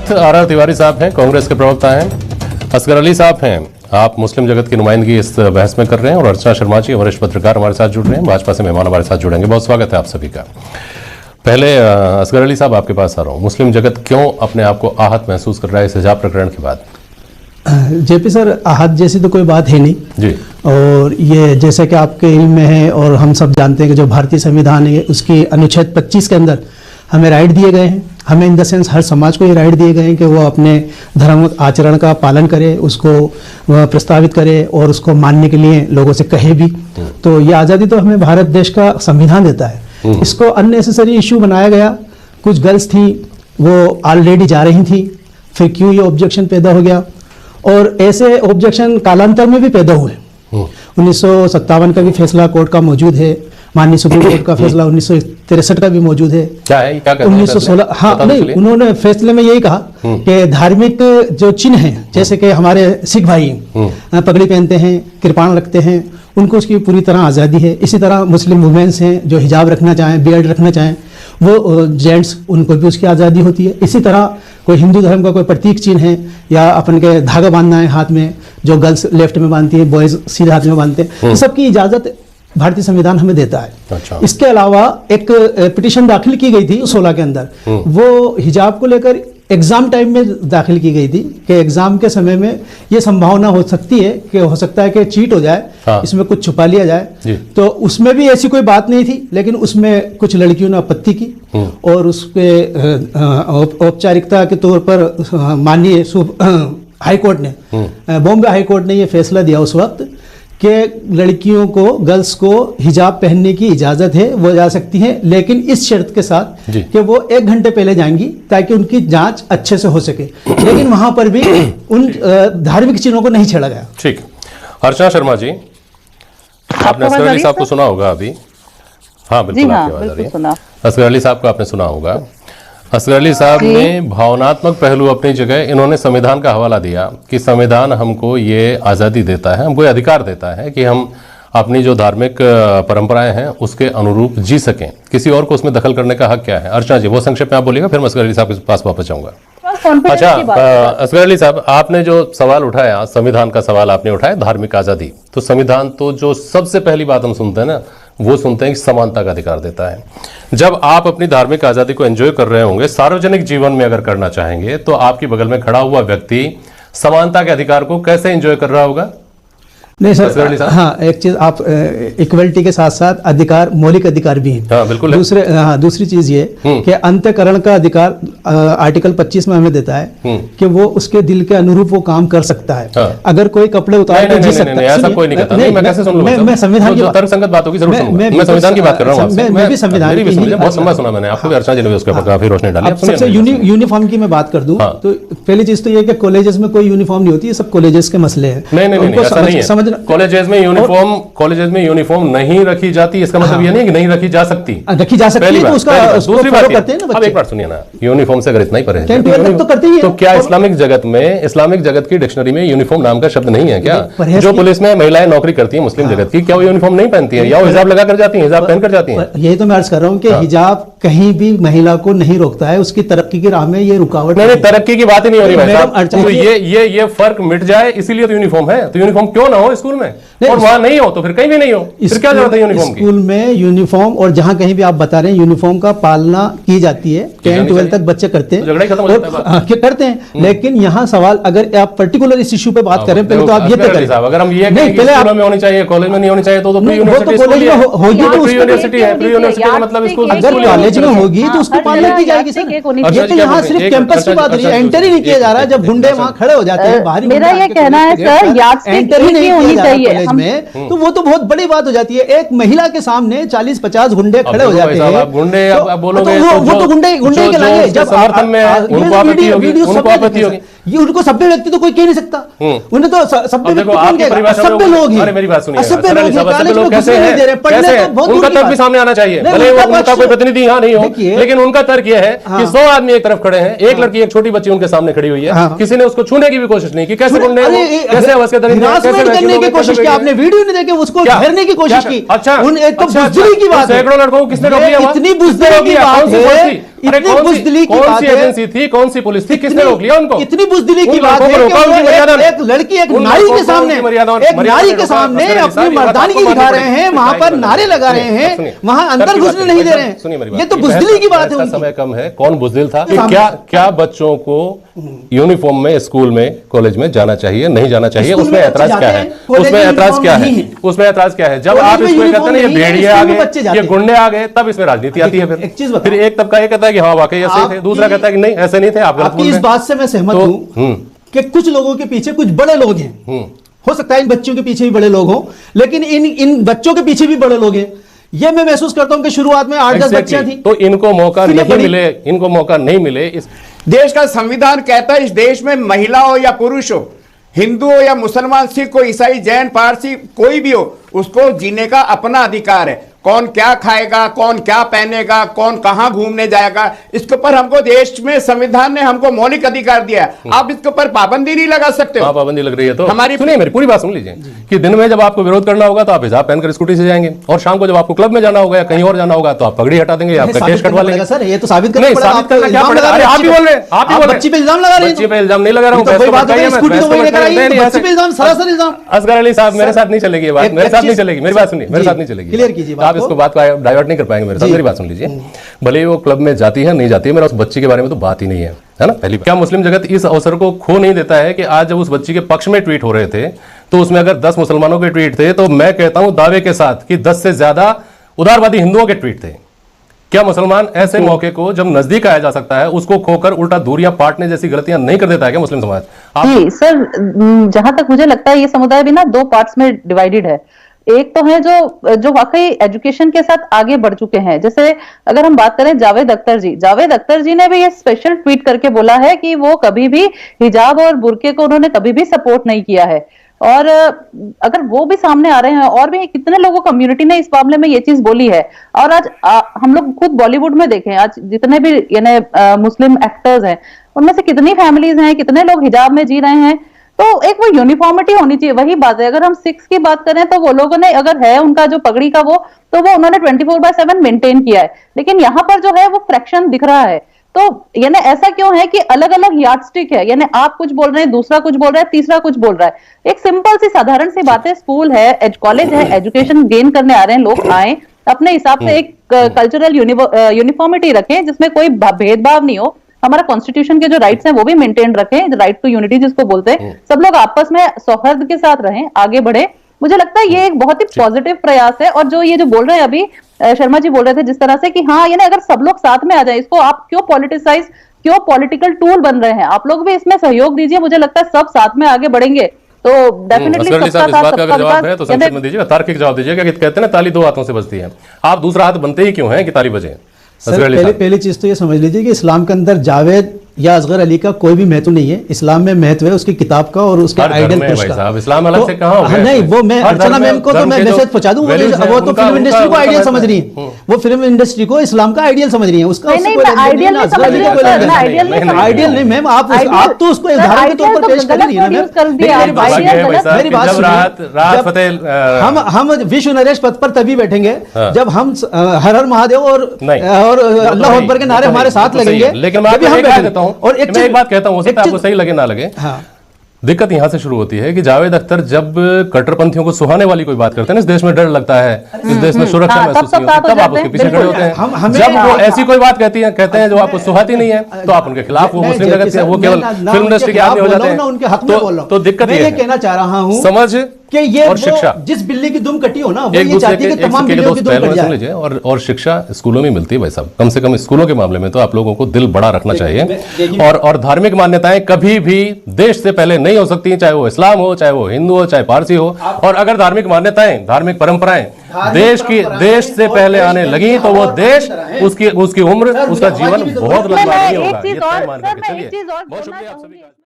Are Tiwari साहब हैं, कांग्रेस के प्रवक्ता हैं। असगर अली साहब हैं, आप मुस्लिम जगत की नुमाइंदगी इस बहस में कर रहे हैं। और अर्चना शर्मा जी, वरिष्ठ पत्रकार, हमारे साथ जुड़ रहे हैं। भाजपा से मेहमान हमारे साथ जुड़ेंगे। बहुत स्वागत है आप सभी का। पहले असगर अली साहब, आपके पास आ रहा हूँ। मुस्लिम जगत क्यों अपने आप को आहत महसूस कर रहा है इस हिजाब प्रकरण के बाद? जेपी सर, आहत जैसी तो कोई बात है नहीं जी। और ये जैसे कि आपके इल्म में है और हम सब जानते हैं कि जो भारतीय संविधान है उसकी अनुच्छेद 25 के अंदर हमें राइट दिए गए हैं। हमें इन द सेंस हर समाज को ये राइट दिए गए हैं कि वो अपने धर्म आचरण का पालन करे, उसको वह प्रस्तावित करे और उसको मानने के लिए लोगों से कहे भी। तो ये आज़ादी तो हमें भारत देश का संविधान देता है। इसको अननेसेसरी इशू बनाया गया। कुछ गर्ल्स थी, वो ऑलरेडी जा रही थी, फिर क्यों ये ऑब्जेक्शन पैदा हो गया? और ऐसे ऑब्जेक्शन कालांतर में भी पैदा हुए। 1957 का भी फैसला कोर्ट का मौजूद है, माननीय सुप्रीम कोर्ट का फैसला 1963 का भी मौजूद है। क्या है, क्या 1916, हाँ नहीं, उन्होंने फैसले में यही कहा कि धार्मिक जो चिन्ह हैं, जैसे कि हमारे सिख भाई पगड़ी पहनते हैं, कृपाण रखते हैं, उनको उसकी पूरी तरह आज़ादी है। इसी तरह मुस्लिम वुमेन्स हैं जो हिजाब रखना चाहें, बियर्ड रखना चाहें, वो जेंट्स, उनको भी उसकी आज़ादी होती है। इसी तरह कोई हिंदू धर्म का कोई प्रतीक चिन्ह है या अपन के धागा बांधना है हाथ में, जो गर्ल्स लेफ्ट में बांधती है, बॉयज सीधे हाथ में बांधते हैं, तो सबकी इजाज़त भारतीय संविधान हमें देता है। अच्छा। इसके अलावा एक पिटीशन दाखिल की गई थी 16 के अंदर, वो हिजाब को लेकर एग्जाम टाइम में दाखिल की गई थी कि एग्जाम के समय में ये संभावना हो सकती है कि हो सकता है कि चीट हो जाए। हाँ। इसमें कुछ छुपा लिया जाए। तो उसमें भी ऐसी कोई बात नहीं थी, लेकिन उसमें कुछ लड़कियों ने आपत्ति की और उसके औपचारिकता के तौर पर माननीय हाईकोर्ट ने, बॉम्बे हाईकोर्ट ने ये फैसला दिया उस वक्त कि लड़कियों को, गर्ल्स को हिजाब पहनने की इजाज़त है, वो जा सकती हैं, लेकिन इस शर्त के साथ कि वो 1 घंटे पहले जाएंगी ताकि उनकी जांच अच्छे से हो सके। लेकिन वहां पर भी उन धार्मिक चिन्हों को नहीं छेड़ा गया। ठीक। अर्चना शर्मा जी, आपने असगर अली साहब को सुना होगा अभी? हाँ बिल्कुल, आपकी आवाज आ रही है। असगर अली साहब को आपने सुना होगा। असगर अली साहब ने भावनात्मक पहलू अपनी जगह, इन्होंने संविधान का हवाला दिया कि संविधान हमको ये आज़ादी देता है, हमको ये अधिकार देता है कि हम अपनी जो धार्मिक परंपराएं हैं उसके अनुरूप जी सकें। किसी और को उसमें दखल करने का हक क्या है? अर्चना जी, वो संक्षेप में आप बोलिएगा, फिर मैं असगर अली साहब के पास वापस जाऊंगा। अच्छा, असगर अली साहब, आपने जो सवाल उठाया, संविधान का सवाल आपने उठाया, धार्मिक आज़ादी, तो संविधान तो जो सबसे पहली बात हम सुनते हैं ना, वो सुनते हैं कि समानता का अधिकार देता है। जब आप अपनी धार्मिक आज़ादी को एंजॉय कर रहे होंगे, सार्वजनिक जीवन में अगर करना चाहेंगे, तो आपकी बगल में खड़ा हुआ व्यक्ति समानता के अधिकार को कैसे एंजॉय कर रहा होगा? नहीं सर, हाँ, एक चीज आप इक्वलिटी के साथ साथ अधिकार, मौलिक अधिकार भी है। हाँ, बिल्कुल। दूसरी चीज ये कि अंतःकरण का अधिकार आर्टिकल 25 में हमें देता है कि वो उसके दिल के अनुरूप वो काम कर सकता है। हाँ। अगर कोई कपड़े उतार कर जी सकता है, ऐसा कोई नहीं कहता। मैं कैसे सुन लूंगा? मैं संविधान की तर्कसंगत बात होगी जरूर सुनूंगा। मैं संविधान की बात कर रहा हूँ। मैं भी संविधान की बहुत लंबा सुना मैंने, आपको भी अर्चना जी ने उसके ऊपर काफी रोशनी डाली। सबसे यूनिफॉर्म की मैं बात कर दूं तो पहली चीज तो ये कि कॉलेजेस में कोई यूनिफॉर्म नहीं होती है, सब कॉलेजेस के मसले हैं। नहीं, कॉलेजेस में यूनिफॉर्म नहीं रखी जाती, इसका मतलब ये नहीं कि नहीं रखी जा सकती, रखी जा सकती है। तो उसका दूसरी बात करते हैं ना, अब एक बार सुनिए ना, यूनिफॉर्म से अगर इतना ही परहेज तो करते ही है, तो क्या इस्लामिक जगत की डिक्शनरी में यूनिफॉर्म नाम का शब्द नहीं है क्या? जो पुलिस में महिलाएं नौकरी करती है मुस्लिम जगत की, क्या वो यूनिफॉर्म नहीं पहनती है या वो हिजाब लगा कर जाती है, हिजाब पहन कर जाती है? यही तो मैं अर्ज कर रहा हूँ कि हिजाब कहीं भी महिला को नहीं रोकता है, उसकी तरक्की की राह में ये रुकावट नहीं। तरक्की की बात ही नहीं हो रही भाई साहब, तो ये फर्क मिट जाए, इसीलिए तो यूनिफॉर्म है। तो यूनिफॉर्म क्यों ना हो स्कूल में, और वहां नहीं हो तो फिर कहीं भी नहीं हो, फिर क्या जरूरत है यूनिफॉर्म की? स्कूल में यूनिफॉर्म, और जहां कहीं भी आप बता रहे हैं यूनिफॉर्म का पालना की जाती है, 10-12 तक बच्चे करते हैं, झगड़ा ही खत्म हो जाता है, करते हैं। लेकिन यहाँ सवाल, अगर आप पर्टिकुलर इस इश्यू पे बात करें, पहले तो आप ये करें साहब, अगर हम ये स्कूल में होनी चाहिए, कॉलेज में नहीं होनी चाहिए, तो प्री यूनिवर्सिटी है। प्री यूनिवर्सिटी का मतलब इसको, अगर कॉलेज में होगी तो उसको पालना की जाएगी सर। ये तो यहाँ सिर्फ कैंपस की बात हो रही है, एंटर ही नहीं किया जा रहा है। जब गुंडे वहाँ खड़े हो जाते हैं बाहर, मेरा ये कहना है सर, एंटर ही नहीं होनी चाहिए कॉलेज में, तो वो तो बहुत बड़ी बात हो जाती है। एक महिला के सामने 40-50 गुंडे खड़े हो जाते हैं, गुंडे बोलोगे वो तो गुंडे के लाएंगे जब समर्थन में उनको आपत्ति होगी, ये उनको सभ्य व्यक्ति तो कोई कह नहीं सकता, उन्हें तो सभ्य व्यक्ति कौन कहेगा? सभ्य लोग ही। अरे मेरी बात सुनिए, सभ्य लोग कैसे हैं, दे रहे, पढ़ने तो बहुत उनका तर्क भी सामने आना चाहिए, भले उनका कोई प्रतिनिधि यहाँ नहीं हो, लेकिन उनका तर्क यह है कि 100 आदमी एक तरफ खड़े हैं, एक लड़की, एक छोटी बच्ची उनके सामने खड़ी हुई है, किसी ने उसको छूने की भी कोशिश नहीं की। कैसे करने की कोशिश की? आपने वीडियो नहीं देखे, उसको घेरने की कोशिश की। अच्छा, एक तो बुज़दिली की बात है, सैकड़ों लड़कों को किसने रोक लिया? इतनी बुज़दिली की बात है, अरे इतनी बुज़दिली की कौन बात सी है, एजेंसी थी, कौन सी पुलिस थी, किसने रोक लिया उनको? इतनी बुज़दिली की उन बात लड़कों है को कि रोका, वो उनकी मर्यादा एक लड़की एक उन नारी लड़कों के को सामने, उनकी मर्यादा एक मर्यादा नारी ने के रोका। सामने असगर अली अपनी साहब, ये बात मर्दानगी आपको दिखा माननी रहे हैं, पड़ेगी। वहां पर सुनिए, नारे लगा रहे सुनिए, हैं, सुनिए। वहां अंदर सबकी घुसने बात नहीं है। दे रहे हैं। सुनिए मेरी ये बात। तो बुज़दिली की बात है इसका उनकी। समय कम है, कौन बुज़दिल था? ये क्या क्या बच्चों को यूनिफॉर्म में स्कूल में कॉलेज में जाना चाहिए, नहीं जाना चाहिए, स्कूल उसमें में ऐतराज बच्चे क्या जाते है? हैं, कॉलेज उसमें में ऐतराज क्या यूनिफॉर्म है? नहीं है। उसमें ऐतराज क्या है? जब कॉलेज आप में इसमें कहते हैं ना ये यूनिफॉर्म नहीं है, भेड़िए आ स्कूल में गए, बच्चे जाते ये हैं। गुंडे आ गए, तब इसमें राजनीति आती है। एक चीज फिर बताओ। फिर एक तबका ये कहता है कि हाँ वाकई ऐसे ही थे, दूसरा कहता है कि नहीं ऐसे नहीं थे, आप गलत बोल आपकी रहे इस हैं। बात से मैं सहमत तो, हूं कि कुछ लोगों के पीछे कुछ बड़े लोग हैं। हो सकता है इन बच्चों के पीछे भी बड़े लोग हों, लेकिन इन बच्चों के पीछे भी बड़े लोग हैं। ये मैं महसूस करता हूं कि शुरुआत में 8-10 बच्चियां थी, तो इनको मौका फिर ये नहीं बड़ी- मिले, इनको मौका नहीं मिले। इस देश का संविधान कहता है इस देश में महिला हो या पुरुष हो, हिंदू हो या मुसलमान, सिख हो, ईसाई, जैन, पारसी, कोई भी हो, उसको जीने का अपना अधिकार है। कौन क्या खाएगा, कौन क्या पहनेगा, कौन कहां घूमने जाएगा, इसके ऊपर हमको देश में संविधान ने हमको मौलिक अधिकार दिया है। आप इसके ऊपर पाबंदी नहीं लगा सकते हो। पाबंदी लग रही है तो हमारी- सुनिए, मेरी पूरी बात सुन लीजिए कि दिन में जब आपको विरोध करना होगा तो आप हिजाब पहनकर स्कूटी से जाएंगे, और शाम को जब आपको क्लब में जाना होगा या कहीं और जाना होगा तो आप पगड़ी हटा देंगे, आपका साबित केस कटवा करना लेंगे। पड़ेगा सर, ये तो साबित करना नहीं, पड़ेगा। साबित आपको करना क्या इल्जाम पड़ेगा? लगा अरे रहे हैं आप ही बच्ची बोल रहे पे। हैं, आप ही आप बोल रहे हैं। बच्ची पे इल्जाम लगा रहे हैं। बच्ची पे इल्जाम नहीं लगा रहा हूं, तो वही बहस बात मत है, करिए, स्कूटी तो बहस वही मत लेकर करिए। आई है, नहीं, तो ऐसे- बच्ची पे इल्जाम, सरासर इल्जाम। असगर अली साहब, मेरे साथ नहीं चलेगी ये बात, मेरे साथ नहीं चीज- चलेगी, मेरी बात सुनिए, मेरे जी, साथ नहीं चलेगी। क्लियर कीजिए बात आप को। इसको बात को डाइवर्ट नहीं कर पाएंगे मेरे साथ, जी। मेरी बात सुन लीजिए। भले ही वो क्लब में जाती है नहीं जाती है, मेरा उस बच्ची के बारे में तो बात ही नहीं है ना। पहली क्या मुस्लिम जगत इस अवसर को खो नहीं देता है कि आज जब उस बच्ची के पक्ष में ट्वीट हो रहे थे तो उसमें अगर 10 मुसलमानों के ट्वीट थे तो मैं कहता हूं दावे के साथ कि 10 से ज्यादा उदारवादी हिंदुओं के ट्वीट थे। क्या मुसलमान ऐसे मौके को जब नजदीक आया जा सकता है उसको खोकर उल्टा दूरियां पाटने जैसी गलतियां नहीं कर देता है क्या मुस्लिम समाज? आप जी सर, जहां तक मुझे लगता है ये समुदाय भी ना 2 पार्ट्स में डिवाइडेड है। एक तो है जो वाकई एजुकेशन के साथ आगे बढ़ चुके हैं, जैसे अगर हम बात करें जावेद अख्तर जी ने भी ये स्पेशल ट्वीट करके बोला है कि वो कभी भी हिजाब और बुर्के को उन्होंने कभी भी सपोर्ट नहीं किया है। और अगर वो भी सामने आ रहे हैं, और भी कितने लोगों कम्युनिटी ने इस मामले में ये चीज बोली है। और आज हम लोग खुद बॉलीवुड में देखें, आज जितने भी यानी मुस्लिम एक्टर्स हैं उनमें से कितनी फैमिलीज हैं, कितने लोग हिजाब में जी रहे हैं। तो एक वो यूनिफॉर्मिटी होनी चाहिए। वही बात है, अगर हम सिक्स की बात करें तो वो लोगों ने अगर है उनका जो पगड़ी का वो, तो वो उन्होंने 24/7 मेंटेन किया है। लेकिन यहाँ पर जो है वो फ्रैक्शन दिख रहा है। तो यानी ऐसा क्यों है कि अलग अलग यार्डस्टिक है, यानी आप कुछ बोल रहे हैं, दूसरा कुछ बोल रहा है, तीसरा कुछ बोल रहा है। एक सिंपल सी साधारण सी बात है, स्कूल है, कॉलेज है, एजुकेशन गेन करने आ रहे हैं लोग, आए अपने हिसाब से एक कल्चरल यूनिफॉर्मिटी रखें जिसमें कोई भेदभाव नहीं हो। हमारा कॉन्स्टिट्यूशन के जो राइट्स हैं वो भी मेंटेन रखें, राइट टू यूनिटी जिसको बोलते हैं। सब लोग आपस में सौहार्द के साथ रहें, आगे बढ़े। मुझे लगता है ये एक बहुत ही पॉजिटिव प्रयास है। और जो ये जो बोल रहे हैं अभी शर्मा जी बोल रहे थे जिस तरह से कि हाँ ये ना अगर सब लोग साथ में आ जाए, इसको आप क्यों पॉलिटिसाइज, क्यों पॉलिटिकल टूल बन रहे हैं, आप लोग भी इसमें सहयोग दीजिए। मुझे लगता है सब साथ में आगे बढ़ेंगे तो डेफिनेटली असगर अली सबका साहब, इस साथ बात का सबका अगर जवाब है विकास। तो संक्षेप में दीजिएगा, तार्किक जवाब दीजिएगा कि कहते हैं ना ताली 2 हाथों से बजती है, आप दूसरा हाथ बनते ही क्यों हैं कि ताली बजे? सर पहली चीज तो ये समझ लीजिए कि इस्लाम के अंदर जावेद या असगर अली का कोई भी महत्व नहीं है। इस्लाम में महत्व है उसकी किताब का और उसके आइडियल पुरुष का। इस्लाम अलग से कहां हो गया? नहीं, वो मैं अर्चना मैम को तो मैं मैसेज पहुंचा दूं, वो तो फिल्म इंडस्ट्री को आइडियल समझ रही है, वो फिल्म इंडस्ट्री को इस्लाम का आइडियल समझ रही है। उसका आइडियल नहीं मैम, आप तो उसको उदाहरण के तौर पर पेश कर रही है ना। मेरी बात सुनिए, हम विश्व नरेश पथ पर तभी बैठेंगे जब हम हर हर महादेव और अल्लाह अकबर के नारे हमारे साथ लगेंगे। लेकिन मैं और एक बात कहता हूं, हो सकता है आपको सही लगे ना लगे। हाँ। दिक्कत यहां से शुरू होती है कि जावेद अख्तर जब कट्टरपंथियों को सुहाने वाली कोई बात करते हैं ना, इस देश में डर लगता है, इस देश में सुरक्षा महसूस नहीं होती, तब आप उसके पीछे खड़े होते हैं। जब वो ऐसी कोई बात कहते हैं जो आपको सुहाती नहीं है तो आप उनके खिलाफ, वो मुस्लिम जगत से वो केवल फिल्म इंडस्ट्री के आदमी हो जाते हैं। तो दिक्कत ये कहना चाह रहा हूं समझ कि ये और शिक्षा, जिस बिल्ली की दुम कटी हो ना, वो एक ये चाहती है कि तमाम बिल्लियों की दुम कट जाए। लीजिए, और शिक्षा स्कूलों में मिलती है भाई साहब, कम से कम स्कूलों के मामले में तो आप लोगों को दिल बड़ा रखना चाहिए। और धार्मिक मान्यताएं कभी भी देश से पहले नहीं हो सकती, चाहे वो इस्लाम हो, चाहे वो हिंदू हो, चाहे पारसी हो। और अगर धार्मिक मान्यताएं, धार्मिक परंपराएं देश से पहले आने लगी तो वो देश, उसकी उम्र, उसका जीवन बहुत लंबा नहीं होगा। ये तय मान करके चलिए। बहुत शुक्रिया आप सभी का।